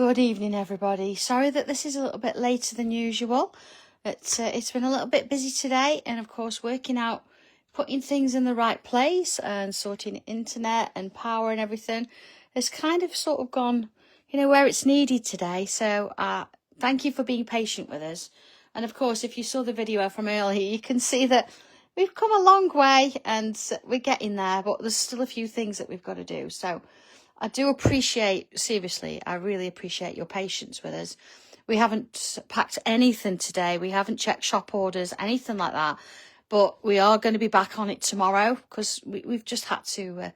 Good evening, everybody. Sorry that this is a little bit later than usual. It's been a little bit busy today, and of course working out, putting things in the right place and sorting internet and power and everything has kind of sort of gone, where it's needed today. So thank you for being patient with us. And of course, if you saw the video from earlier, you can see that we've come a long way and we're getting there, but there's still a few things that we've got to do. So I do appreciate, seriously, I really appreciate your patience with us. We haven't packed anything today. We haven't checked shop orders, anything like that. But we are going to be back on it tomorrow because we've just had to,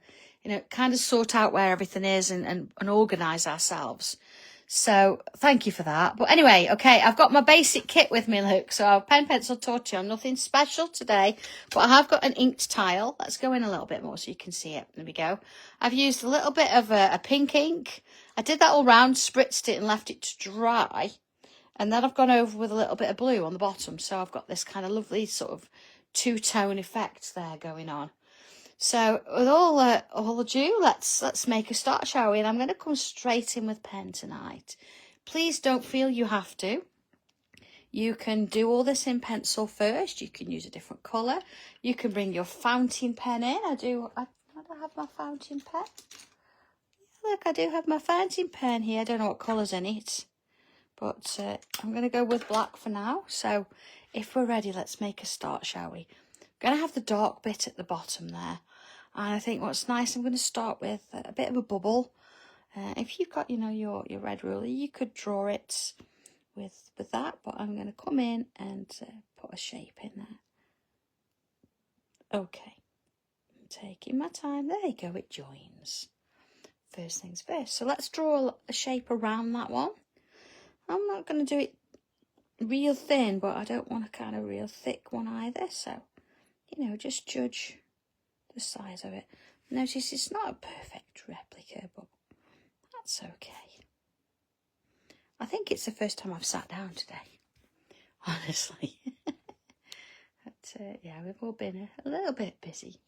kind of sort out where everything is and organise ourselves. So thank you for that. But anyway, okay, I've got my basic kit with me, look. So I've pen, pencil, tortillon, nothing special today. But I have got an inked tile. Let's go in a little bit more so you can see it. There we go. I've used a little bit of a pink ink. I did that all round, spritzed it and left it to dry. And then I've gone over with a little bit of blue on the bottom. So I've got this kind of lovely sort of two-tone effect there going on. So with all ado, let's make a start, shall we? And I'm going to come straight in with pen tonight. Please don't feel you have to. You can do all this in pencil first. You can use a different colour. You can bring your fountain pen in. I have my fountain pen. Look, I do have my fountain pen here. I don't know what colour's in it, but I'm going to go with black for now. So if we're ready, let's make a start, shall we? I'm going to have the dark bit at the bottom there. And I think what's nice, I'm going to start with a bit of a bubble. If you've got, your red ruler, you could draw it with that. But I'm going to come in and put a shape in there. Okay. I'm taking my time. There you go. It joins. First things first. So let's draw a shape around that one. I'm not going to do it real thin, but I don't want a kind of real thick one either. So, just judge the size of it. Notice it's not a perfect replica, but that's okay. I think it's the first time I've sat down today, honestly. But yeah, we've all been a little bit busy.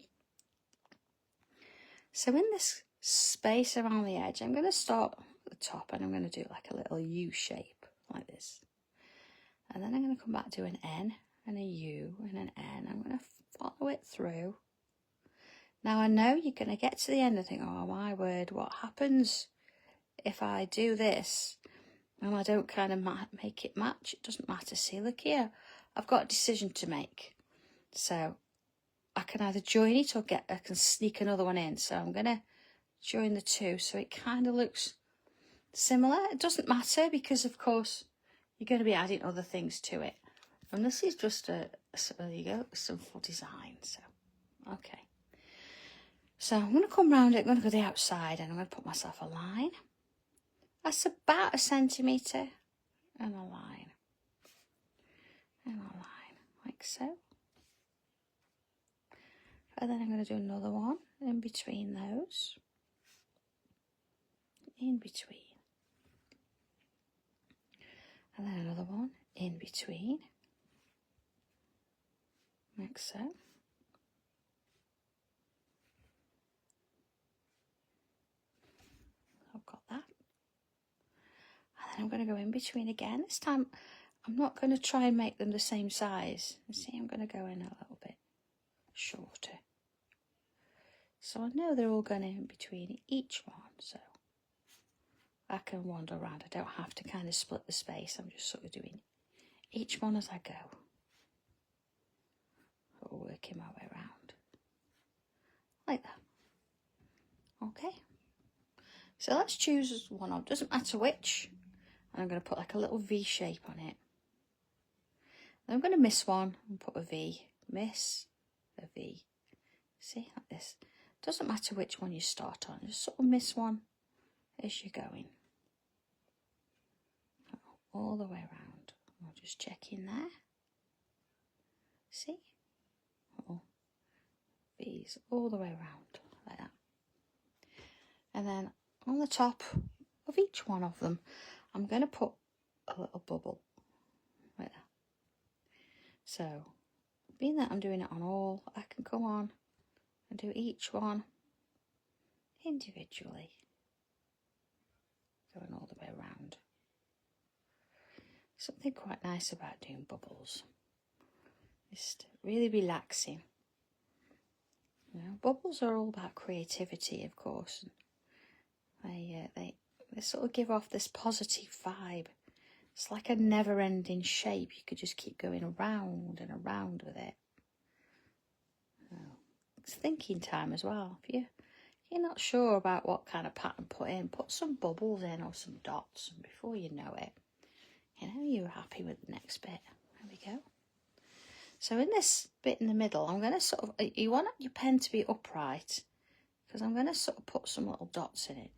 So in this space around the edge, I'm going to start at the top and I'm going to do like a little U shape like this. And then I'm going to come back to an N and a U and an N. I'm going to follow it through. Now I know you're going to get to the end and think, oh my word, what happens if I do this and I don't kind of make it match? It doesn't matter. See, look here, I've got a decision to make. So I can either join it or I can sneak another one in. So I'm going to join the two so it kind of looks similar. It doesn't matter because of course you're going to be adding other things to it. And this is just there you go, some full design. So, okay. So I'm going to come round it, I'm going to go the outside and I'm going to put myself a line. That's about 1 centimetre and a line. And a line, like so. And then I'm going to do another one in between those. In between. And then another one in between. Like so. I've got that. And then I'm going to go in between again. This time I'm not going to try and make them the same size. You see, I'm going to go in a little bit shorter. So I know they're all going in between each one. So I can wander around. I don't have to kind of split the space. I'm just sort of doing each one as I go. Or working my way around. Like that. Okay. So let's choose one of, doesn't matter which. And I'm going to put like a little V shape on it. Then I'm going to miss one and put a V. Miss a V. See, like this. Doesn't matter which one you start on. Just sort of miss one as you're going. All the way around. I'll just check in there. See? V's all the way around like that. And then on the top of each one of them, I'm going to put a little bubble like that. So, being that I'm doing it on all, I can come on and do each one individually, going all the way around. Something quite nice about doing bubbles. Just really relaxing. You know, bubbles are all about creativity, of course. They sort of give off this positive vibe. It's like a never-ending shape. You could just keep going around and around with it. It's thinking time as well. If you're not sure about what kind of pattern to put in, put some bubbles in or some dots, and before you know it, you know, you're happy with the next bit. There we go. So in this bit in the middle, I'm going to sort of, you want your pen to be upright, because I'm going to sort of put some little dots in it.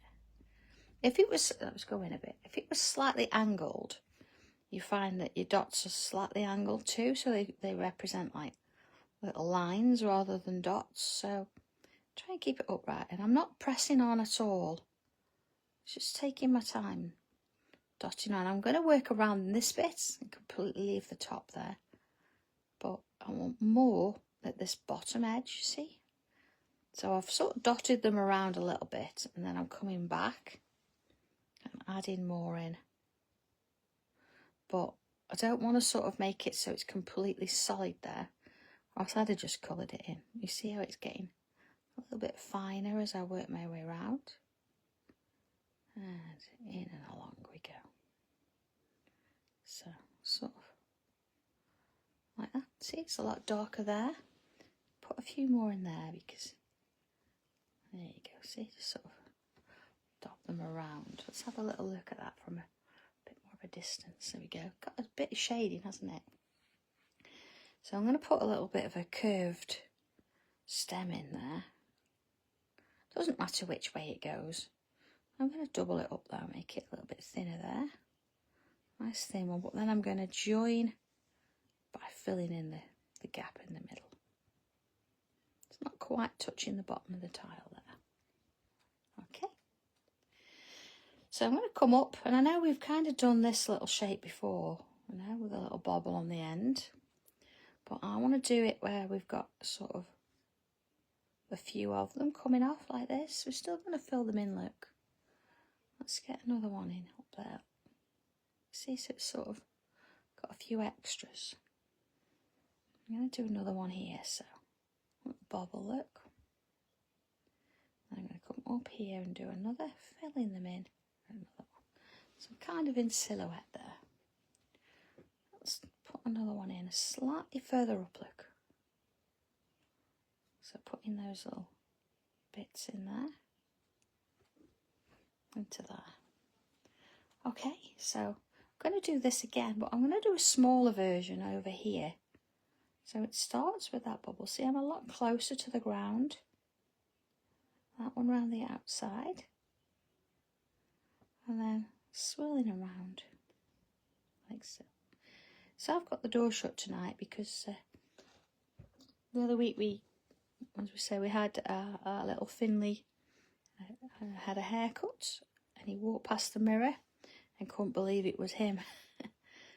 If it was, let's go in a bit, if it was slightly angled, you find that your dots are slightly angled too, so they represent like little lines rather than dots. So try and keep it upright, and I'm not pressing on at all, just taking my time dotting on. I'm going to work around this bit and completely leave the top there, but I want more at this bottom edge, you see. So I've sort of dotted them around a little bit, and then I'm coming back and adding more in, but I don't want to sort of make it so it's completely solid there, or else I'd have just coloured it in. You see how it's getting a little bit finer as I work my way around, and in and along we go. So sort of like that. See, it's a lot darker there. Put a few more in there, because there you go. See, just sort of dot them around. Let's have a little look at that from a bit more of a distance. There we go. Got a bit of shading, hasn't it? So I'm going to put a little bit of a curved stem in there. Doesn't matter which way it goes. I'm going to double it up though, make it a little bit thinner there. Nice thin one, but then I'm going to join by filling in the gap in the middle. It's not quite touching the bottom of the tile there. Okay. So I'm going to come up, and I know we've kind of done this little shape before, you know, with a little bobble on the end. But I want to do it where we've got sort of a few of them coming off like this. We're still going to fill them in, look. Let's get another one in up there. See, so it's sort of got a few extras. I'm going to do another one here, so bobble, look. I'm going to come up here and do another, filling them in. Another one. So kind of in silhouette there. Let's put another one in, slightly further up, look. So putting those little bits in there, into there. Okay, so I'm going to do this again, but I'm going to do a smaller version over here. So it starts with that bubble. See, I'm a lot closer to the ground. That one round the outside. And then swirling around, like so. So I've got the door shut tonight because the other week as we say, we had our little Finley had a haircut, and he walked past the mirror and couldn't believe it was him.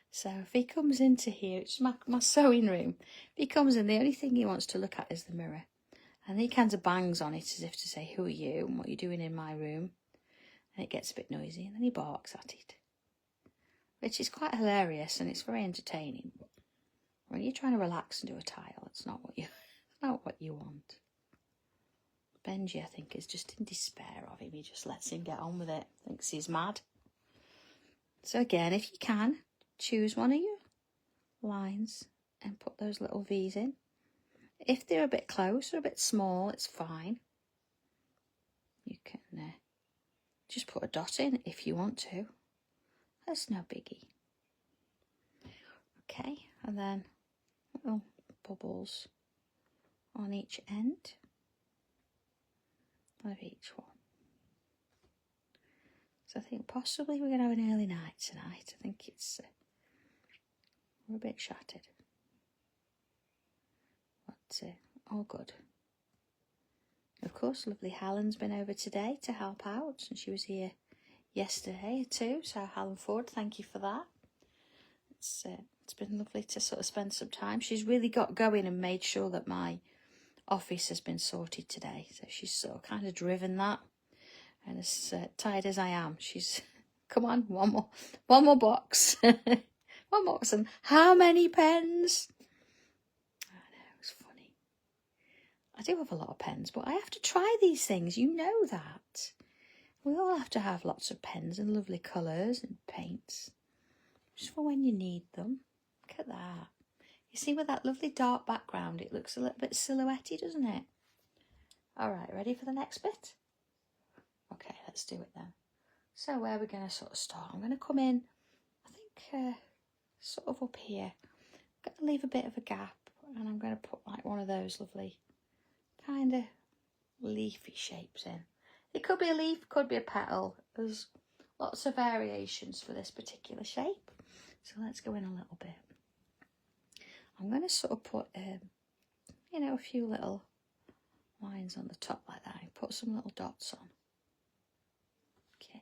So if he comes into here, it's my sewing room. If he comes in, the only thing he wants to look at is the mirror. And he kind of bangs on it as if to say, who are you and what are you doing in my room? And it gets a bit noisy, and then he barks at it. Which is quite hilarious, and it's very entertaining. But when you're trying to relax and do a tile, it's not what you want. Benji, I think, is just in despair of him. He just lets him get on with it. Thinks he's mad. So again, if you can, choose one of your lines and put those little V's in. If they're a bit close or a bit small, it's fine. You can just put a dot in if you want to. That's no biggie. Okay, and then little bubbles on each end of each one. So I think possibly we're going to have an early night tonight. I think we're a bit shattered. But all good. Of course, lovely Helen's been over today to help out, and she was here yesterday too. So Helen Ford, thank you for that. It's been lovely to sort of spend some time. She's really got going and made sure that my office has been sorted today. So she's sort of kind of driven that. And as tired as I am, she's come on, one more box. One more. How many pens? I know, it's funny. I do have a lot of pens, but I have to try these things. You know that. We all have to have lots of pens and lovely colours and paints. Just for when you need them. Look at that. You see with that lovely dark background, it looks a little bit silhouette-y, doesn't it? All right, ready for the next bit? Okay, let's do it then. So where are we going to sort of start? I'm going to come in, I think, sort of up here. I'm going to leave a bit of a gap, and I'm going to put like one of those lovely kind of leafy shapes in. It could be a leaf, could be a petal. There's lots of variations for this particular shape. So let's go in a little bit. I'm going to sort of put, you know, a few little lines on the top like that. And put some little dots on. Okay.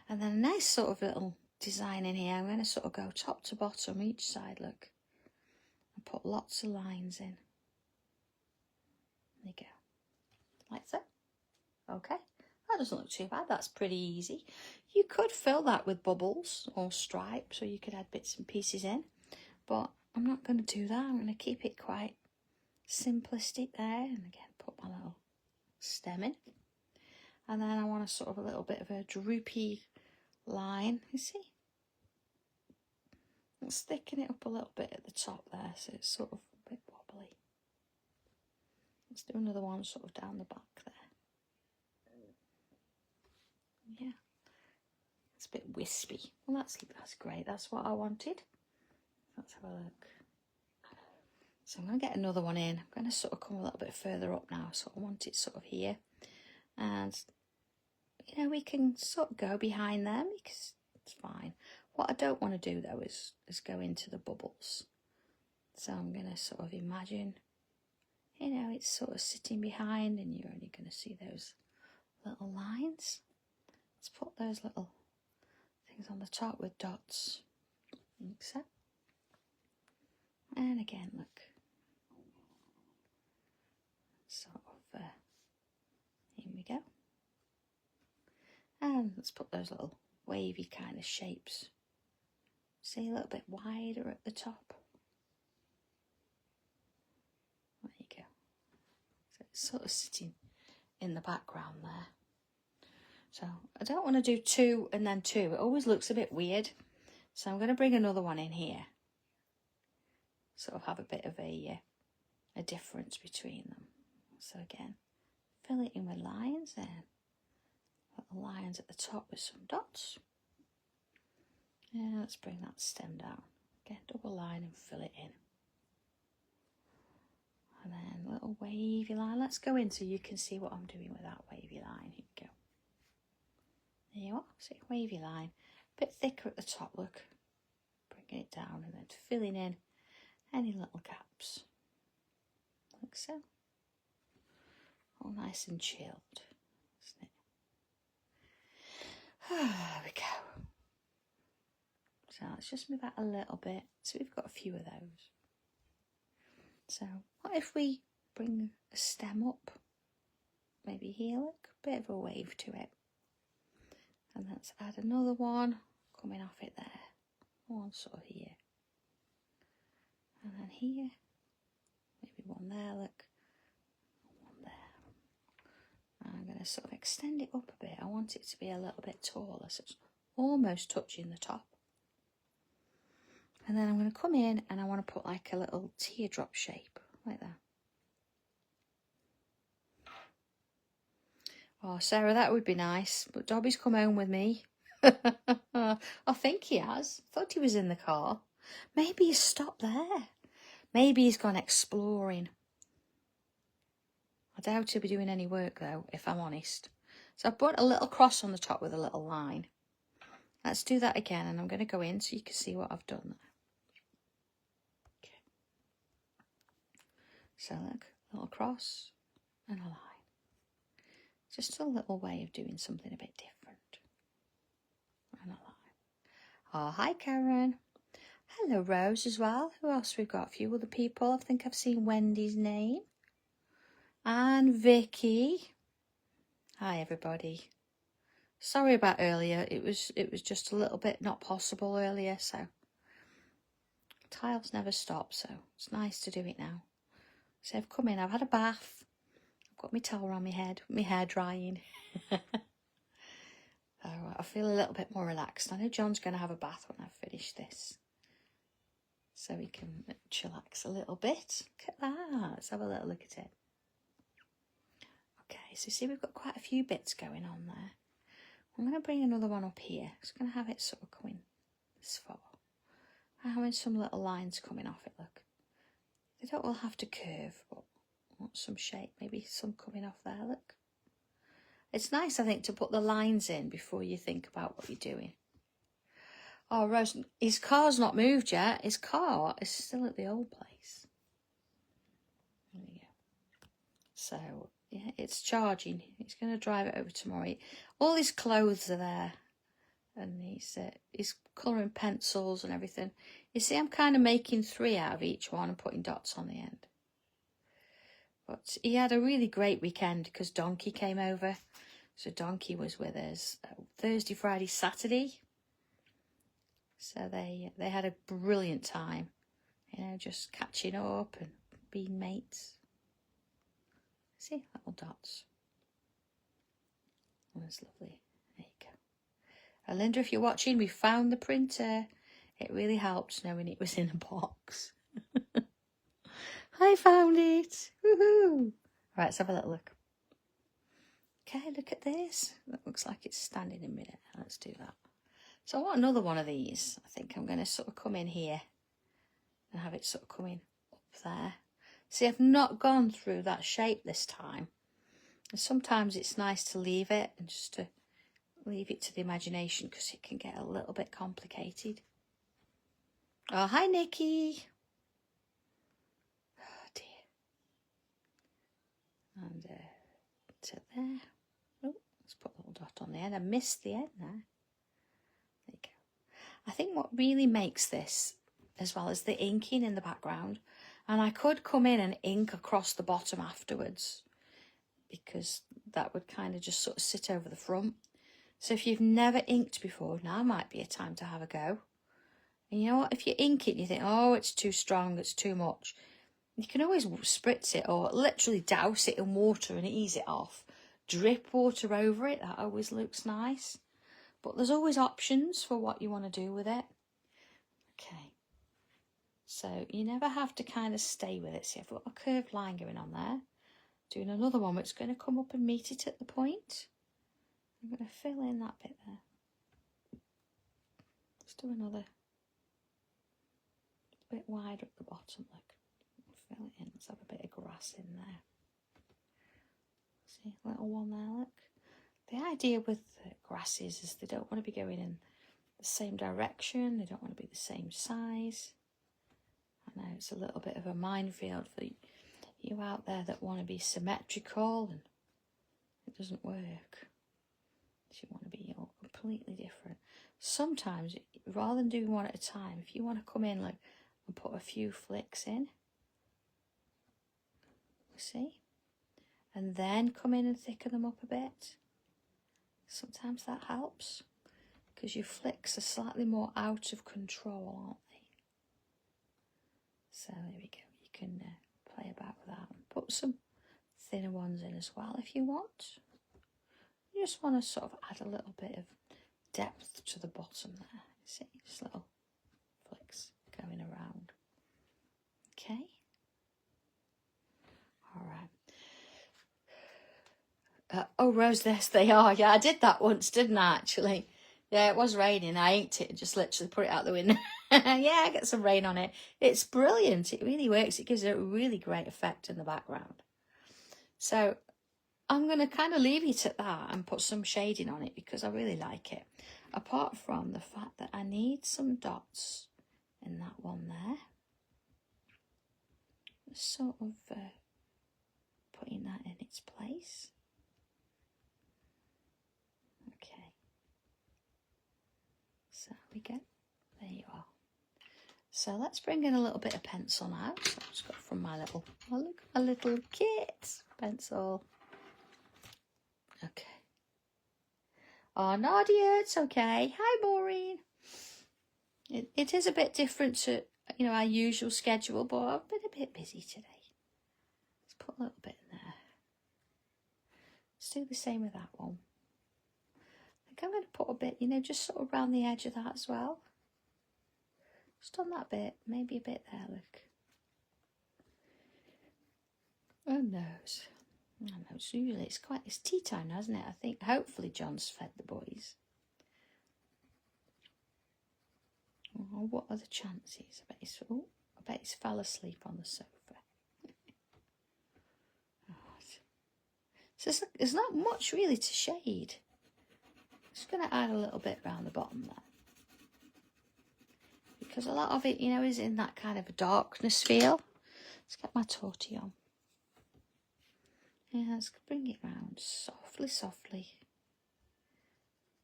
And then a nice sort of little design in here. I'm going to sort of go top to bottom each side, look. And put lots of lines in. There you go. Like so. Okay. That doesn't look too bad. That's pretty easy. You could fill that with bubbles or stripes, or you could add bits and pieces in. But I'm not going to do that. I'm going to keep it quite simplistic there. And again, put my little stem in. And then I want a sort of a little bit of a droopy line. You see? I'm sticking it up a little bit at the top there, so it's sort of a bit wobbly. Let's do another one sort of down the back there. Yeah. It's a bit wispy. Well, that's great. That's what I wanted. Let's have a look. So I'm going to get another one in. I'm going to sort of come a little bit further up now. So I want it sort of here. And, you know, we can sort of go behind them because it's fine. What I don't want to do, though, is go into the bubbles. So I'm going to sort of imagine, you know, it's sort of sitting behind and you're only going to see those little lines. Let's put those little things on the top with dots, like so. And again, look, sort of, here we go. And let's put those little wavy kind of shapes. See, a little bit wider at the top. There you go. So it's sort of sitting in the background there. So I don't want to do two and then two. It always looks a bit weird. So I'm going to bring another one in here. Sort of have a bit of a difference between them. So again, fill it in with lines then. Little lines at the top with some dots. Yeah, let's bring that stem down. Again, double line and fill it in. And then little wavy line. Let's go in so you can see what I'm doing with that wavy line. Here we go. There you are. See, wavy line. A bit thicker at the top, look. Bringing it down and then filling in any little gaps. Like so. All nice and chilled, isn't it? There we go. So let's just move that a little bit. So we've got a few of those. So what if we bring a stem up? Maybe here, look, a bit of a wave to it. And let's add another one coming off it there. One sort of here. And then here. Maybe one there, look. One there. And I'm going to sort of extend it up a bit. I want it to be a little bit taller, so it's almost touching the top. And then I'm going to come in and I want to put like a little teardrop shape, like that. Oh, Sarah, that would be nice, but Dobby's come home with me. I think he has. I thought he was in the car. Maybe he's stopped there. Maybe he's gone exploring. I doubt he'll be doing any work, though, if I'm honest. So I've put a little cross on the top with a little line. Let's do that again, and I'm going to go in so you can see what I've done there. Okay. So look, a little cross and a line. Just a little way of doing something a bit different. And a line. Oh, hi, Karen. Hello, Rose, as well. Who else we've got? A few other people. I think I've seen Wendy's name. And Vicky. Hi, everybody. Sorry about earlier. It was just a little bit not possible earlier, so Tiles never stop, so it's nice to do it now. So I've come in, I've had a bath, I've got my towel around my head, my hair drying. I feel a little bit more relaxed. I know John's going to have a bath when I've finished this, so he can chillax a little bit. Look at that. Let's have a little look at it. Okay, so see, we've got quite a few bits going on there. I'm going to bring another one up here. Just going to have it sort of coming this far. I'm having some little lines coming off it, look. They don't all have to curve, but I want some shape. Maybe some coming off there, look. It's nice, I think, to put the lines in before you think about what you're doing. Oh, Rose, his car's not moved yet. His car is still at the old place. There we go. So, yeah, it's charging. He's going to drive it over tomorrow. All his clothes are there. And he's colouring pencils and everything. You see, I'm kind of making 3 out of each one and putting dots on the end. But he had a really great weekend because Donkey came over. So Donkey was with us Thursday, Friday, Saturday. So they had a brilliant time. You know, just catching up and being mates. See, little dots. Oh, that's lovely. There you go. Linda, if you're watching, we found the printer. It really helped knowing it was in a box. I found it. Woohoo! Right, let's have a little look. Okay, look at this. That looks like it's standing in midair. Let's do that. So I want another one of these. I think I'm going to sort of come in here and have it sort of coming up there. See, I've not gone through that shape this time. And sometimes it's nice to leave it and just to leave it to the imagination because it can get a little bit complicated. Oh, hi, Nikki. Oh, dear. And to there. Oh, let's put a little dot on the end. I missed the end there. There you go. I think what really makes this, as well as the inking in the background, and I could come in and ink across the bottom afterwards because that would kind of just sort of sit over the front. So if you've never inked before, now might be a time to have a go. And you know what? If you ink it and you think, oh, it's too strong, it's too much, you can always spritz it or literally douse it in water and ease it off. Drip water over it. That always looks nice. But there's always options for what you want to do with it. Okay. So you never have to kind of stay with it. See, I've got a curved line going on there. Doing another one which is going to come up and meet it at the point. I'm going to fill in that bit there. Let's do another bit wider at the bottom, look. Fill it in. Let's have a bit of grass in there. See, little one there, look. The idea with grasses is they don't want to be going in the same direction. They don't want to be the same size. I know it's a little bit of a minefield for you out there that want to be symmetrical, and it doesn't work. You want to be all completely different. Sometimes, rather than doing one at a time, if you want to come in like and put a few flicks in, see, and then come in and thicken them up a bit. Sometimes that helps because your flicks are slightly more out of control, aren't they? So there we go. You can play about with that and put some thinner ones in as well if you want. You just want to sort of add a little bit of depth to the bottom there. See, just little flicks going around. Okay. All right. Oh, Rose, yes, they are. Yeah, I did that once, didn't I, actually? Yeah, it was raining. I inked it and just literally put it out the window. Yeah, get some rain on it. It's brilliant. It really works. It gives it a really great effect in the background. So I'm going to kind of leave it at that and put some shading on it because I really like it. Apart from the fact that I need some dots in that one there. Sort of putting that in its place. Okay. So we go. There you are. So let's bring in a little bit of pencil now. So I've just got from my little, oh look, a little kit pencil. Okay. Oh, Nadia, it's okay. Hi, Maureen. It is a bit different to you know, our usual schedule, but I've been a bit busy today. Let's put a little bit in there. Let's do the same with that one. I think I'm going to put a bit, you know, just sort of around the edge of that as well. Just on that bit, maybe a bit there, look. And nose. And nose. Usually it's tea time now, isn't it? I think hopefully John's fed the boys. Oh, what are the chances? I bet he's fell asleep on the sofa. So there's not much really to shade. Just going to add a little bit around the bottom there. Because a lot of it, you know, is in that kind of a darkness feel. Let's get my Tortillon. Yeah, let's bring it round softly, softly.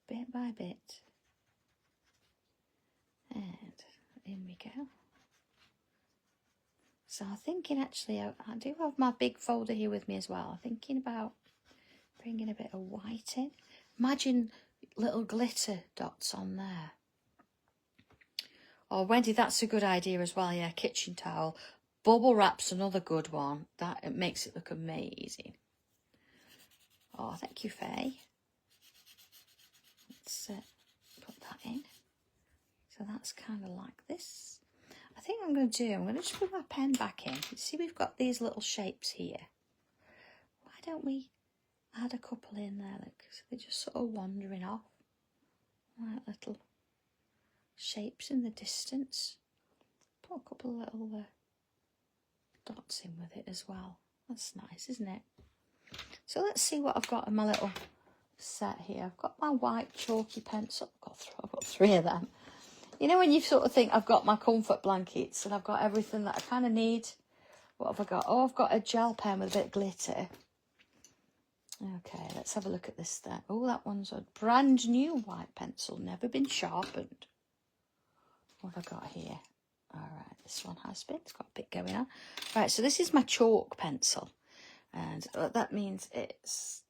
Bit by bit. And in we go. So I'm thinking actually, I do have my big folder here with me as well. I'm thinking about bringing a bit of white in. Imagine little glitter dots on there. Oh, Wendy, that's a good idea as well. Yeah, kitchen towel. Bubble wrap's another good one. It makes it look amazing. Oh, thank you, Faye. Let's put that in. So that's kind of like this. I think I'm going to just put my pen back in. You see, we've got these little shapes here. Why don't we add a couple in there? Look, so they're just sort of wandering off. Like little shapes in the distance. Put a couple of little dots in with it as well. That's nice, isn't it? So let's see what I've got in my little set here. I've got my white chalky pencil. I've got three of them. You know when you sort of think I've got my comfort blankets and I've got everything that I kind of need. What have I got? Oh, I've got a gel pen with a bit of glitter. Okay, let's have a look at this then. Oh, that one's a brand new white pencil, never been sharpened. What have I got here? All right, this one has been. It's got a bit going on. Right, so this is my chalk pencil. And that means it's...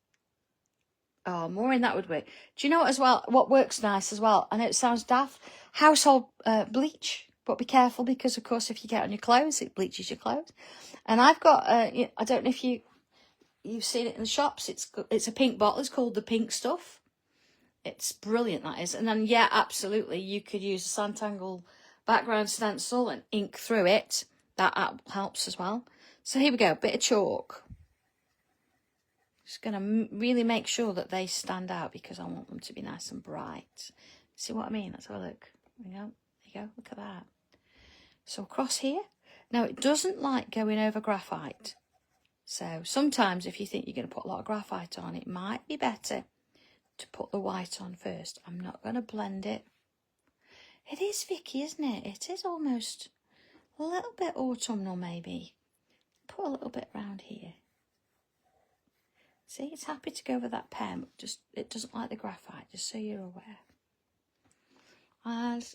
Oh, more in that would work. Do you know what as well? What works nice as well? I know it sounds daft. Household bleach. But be careful because, of course, if you get on your clothes, it bleaches your clothes. And I've got... I don't know if you've seen it in the shops. It's a pink bottle. It's called the Pink Stuff. It's brilliant, that is. And then, yeah, absolutely, you could use a Sanntangle background stencil and ink through it. That helps as well. So here we go, bit of chalk. Just going to really make sure that they stand out because I want them to be nice and bright. See what I mean? Let's have a look. There you go. There you go. Look at that. So across here. Now, it doesn't like going over graphite. So sometimes if you think you're going to put a lot of graphite on, it might be better to put the white on first. I'm not going to blend it. It is Vicky, isn't it? It is almost a little bit autumnal, maybe. Put a little bit around here. See, it's happy to go with that pen, but just it doesn't like the graphite, just so you're aware. As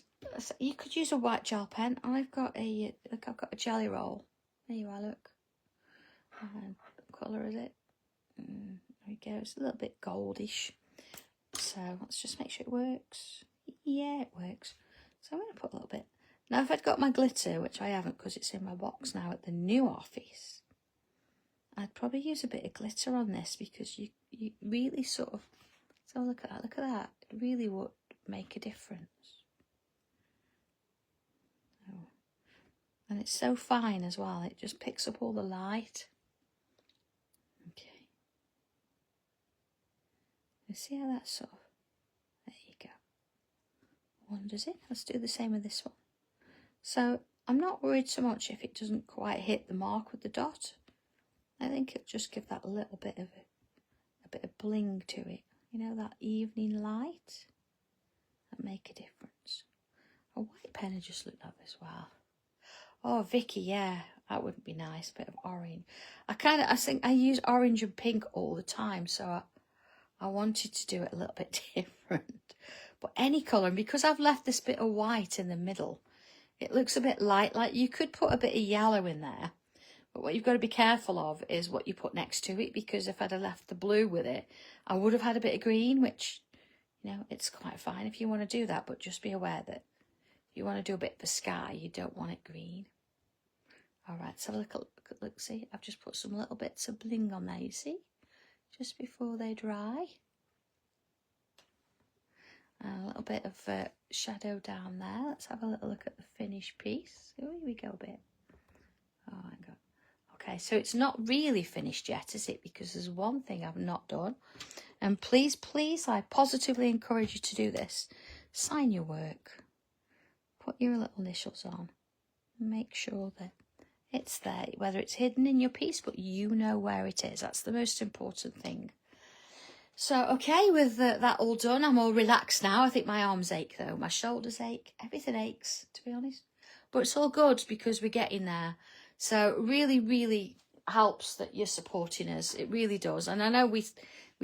you could use a white gel pen. I've got a jelly roll. There you are, look. And what colour is it? There we go. It's a little bit goldish. So let's just make sure it works. Yeah, it works. So I'm going to put a little bit. Now, if I'd got my glitter, which I haven't because it's in my box now at the new office, I'd probably use a bit of glitter on this because you really sort of... So look at that. It really would make a difference. Oh. And it's so fine as well. It just picks up all the light. Okay. You see how that sort of... There you go. Wanders it. Let's do the same with this one. So I'm not worried so much if it doesn't quite hit the mark with the dot. I think it'll just give that a little bit of a bit of bling to it. You know, that evening light. That make a difference. A white pen would just look lovely as well. Oh, Vicky, yeah, that wouldn't be nice. A bit of orange. I think I use orange and pink all the time, so I wanted to do it a little bit different. But any colour, and because I've left this bit of white in the middle, it looks a bit light. Like you could put a bit of yellow in there. But what you've got to be careful of is what you put next to it, because if I'd have left the blue with it, I would have had a bit of green, which, you know, it's quite fine if you want to do that, but just be aware that You want to do a bit of a sky, you don't want it green. All right, let's have a look, see, I've just put some little bits of bling on there, you see, just before they dry. And a little bit of shadow down there. Let's have a little look at the finished piece. Oh, here we go a bit. Oh, hang on. Okay, so it's not really finished yet, is it? Because there's one thing I've not done. And please, please, I positively encourage you to do this. Sign your work. Put your little initials on. Make sure that it's there, whether it's hidden in your piece, but you know where it is. That's the most important thing. So, okay, with that all done, I'm all relaxed now. I think my arms ache, though. My shoulders ache. Everything aches, to be honest. But it's all good because we're getting there. So, really, really helps that you're supporting us. It really does. And I know we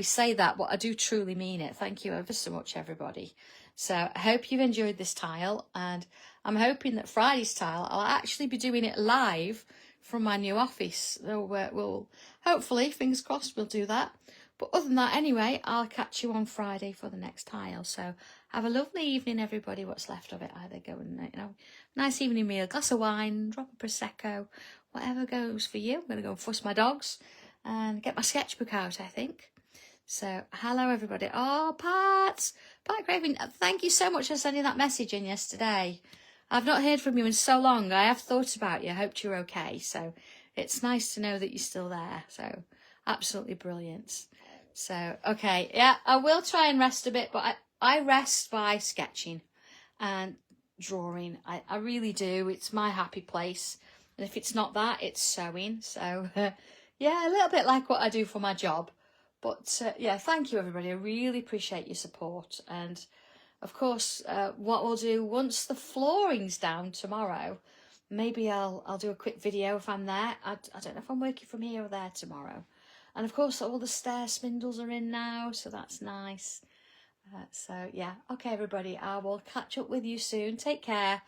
say that, but I do truly mean it. Thank you ever so much, everybody. So, I hope you've enjoyed this tile. And I'm hoping that Friday's tile, I'll actually be doing it live from my new office. So, we'll hopefully, fingers crossed, we'll do that. But other than that, anyway, I'll catch you on Friday for the next tile. So have a lovely evening, everybody. What's left of it, either go and, nice evening meal, glass of wine, drop a Prosecco, whatever goes for you. I'm going to go and fuss my dogs and get my sketchbook out, I think. So hello, everybody. Oh, Pat Craven, thank you so much for sending that message in yesterday. I've not heard from you in so long. I have thought about you. I hope you're okay. So it's nice to know that you're still there. So absolutely brilliant. So, okay, yeah, I will try and rest a bit, but I rest by sketching and drawing. I really do. It's my happy place. And if it's not that, it's sewing. So, yeah, a little bit like what I do for my job. But, yeah, thank you, everybody. I really appreciate your support. And, of course, what we'll do once the flooring's down tomorrow, maybe I'll do a quick video if I'm there. I don't know if I'm working from here or there tomorrow. And of course, all the stair spindles are in now, so that's nice. So, yeah. Okay, everybody, I will catch up with you soon. Take care,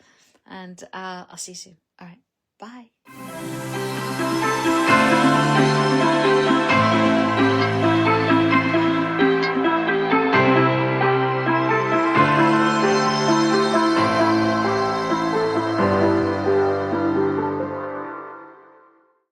and I'll see you soon. All right, bye.